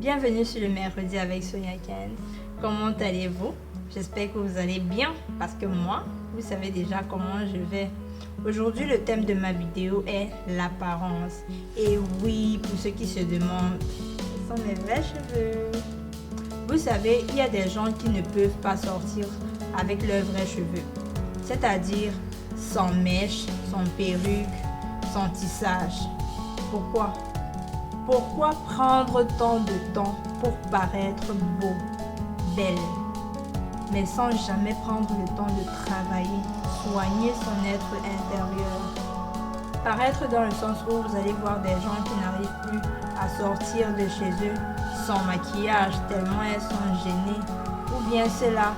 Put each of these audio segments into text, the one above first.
Bienvenue sur le mercredi avec Sonia Ken. Comment allez-vous? J'espère que vous allez bien parce que moi, vous savez déjà comment je vais. Aujourd'hui, le thème de ma vidéo est l'apparence. Et oui, pour ceux qui se demandent, ce sont mes vrais cheveux. Vous savez, il y a des gens qui ne peuvent pas sortir avec leurs vrais cheveux. C'est-à-dire sans mèche, sans perruque, sans tissage. Pourquoi? Pourquoi prendre tant de temps pour paraître beau, belle, mais sans jamais prendre le temps de travailler, soigner son être intérieur? Paraître dans le sens où vous allez voir des gens qui n'arrivent plus à sortir de chez eux sans maquillage tellement elles sont gênées, ou bien ceux-là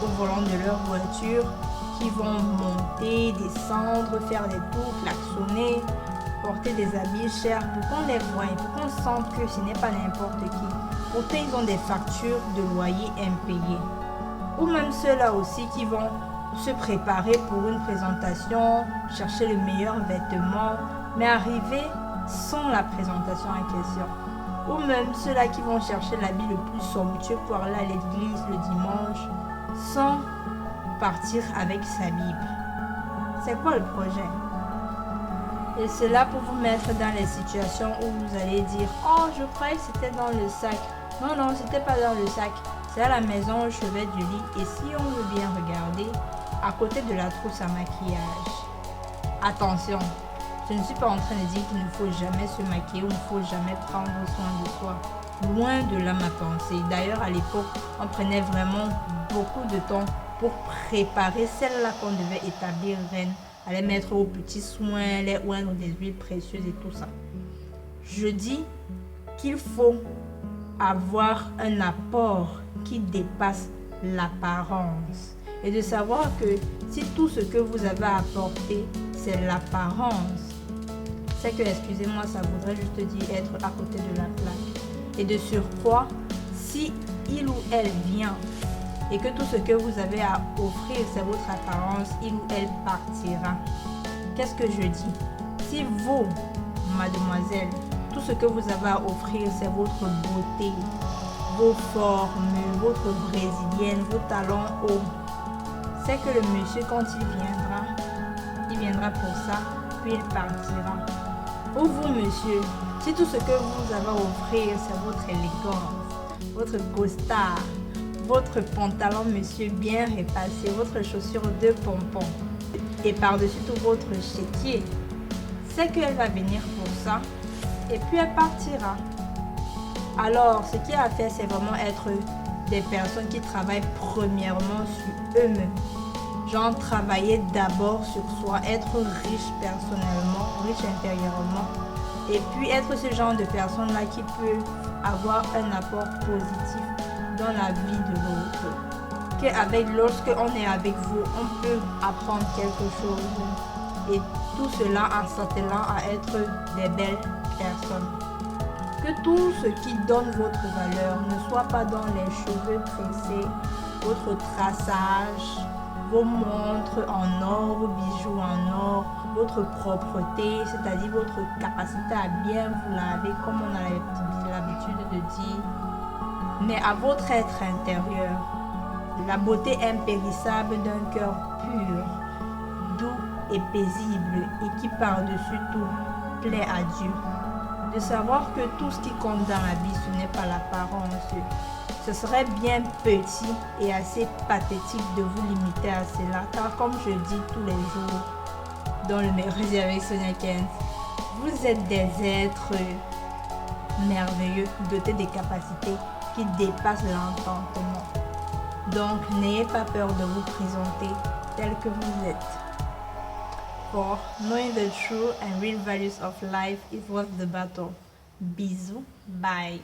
au volant de leur voiture qui vont monter, descendre, faire des tours, klaxonner, porter des habits chers pour qu'on les voie, pour qu'on sente que ce n'est pas n'importe qui. Pourtant, ils ont des factures de loyer impayées. Ou même ceux-là aussi qui vont se préparer pour une présentation, chercher le meilleur vêtement, mais arriver sans la présentation en question. Ou même ceux-là qui vont chercher l'habit le plus somptueux pour aller à l'église le dimanche, sans partir avec sa Bible. C'est quoi le projet? Et c'est là pour vous mettre dans les situations où vous allez dire « Oh, je croyais que c'était dans le sac. » Non, non, c'était pas dans le sac. C'est à la maison au chevet du lit. Et si on veut bien regarder, à côté de la trousse à maquillage. Attention, je ne suis pas en train de dire qu'il ne faut jamais se maquiller ou il ne faut jamais prendre soin de soi. Loin de là ma pensée. D'ailleurs, à l'époque, on prenait vraiment beaucoup de temps pour préparer celle-là qu'on devait établir reine. Les mettre aux petits soins, les oindre des huiles précieuses et tout ça. Je dis qu'il faut avoir un apport qui dépasse l'apparence. Et de savoir que si tout ce que vous avez apporté, c'est l'apparence, c'est que, excusez-moi, ça voudrait juste dire être à côté de la plaque. Et de surcroît, si il ou elle vient et que tout ce que vous avez à offrir, c'est votre apparence, il ou elle partira. Qu'est-ce que je dis? Si vous, mademoiselle, tout ce que vous avez à offrir, c'est votre beauté, vos formes, votre brésilienne, vos talons hauts, c'est que le monsieur, quand il viendra pour ça, puis il partira. Ou vous, monsieur, si tout ce que vous avez à offrir, c'est votre élégance, votre costard, votre pantalon, monsieur, bien repassé, votre chaussure de pompon et par-dessus tout votre chéquier, c'est qu'elle va venir pour ça et puis elle partira. Alors, ce qu'il y a à faire, c'est vraiment être des personnes qui travaillent premièrement sur eux-mêmes. Genre, travailler d'abord sur soi, être riche personnellement, riche intérieurement, et puis être ce genre de personne-là qui peut avoir un apport positif dans la vie de l'autre. Lorsque on est avec vous, on peut apprendre quelque chose. Et tout cela en s'attelant à être des belles personnes. Que tout ce qui donne votre valeur ne soit pas dans les cheveux tressés, votre traçage, vos montres en or, vos bijoux en or, votre propreté, c'est-à-dire votre capacité à bien vous laver comme on a l'habitude de dire, mais à votre être intérieur, la beauté impérissable d'un cœur pur, doux et paisible et qui par-dessus tout plaît à Dieu. De savoir que tout ce qui compte dans la vie, ce n'est pas l'apparence. Ce serait bien petit et assez pathétique de vous limiter à cela, car comme je dis tous les jours dans le mercredi avec Sonia Ken, vous êtes des êtres merveilleux, dotés des capacités qui dépassent l'entendement. Donc, n'ayez pas peur de vous présenter tel que vous êtes. For knowing the true and real values of life is worth the battle. Bisous, bye.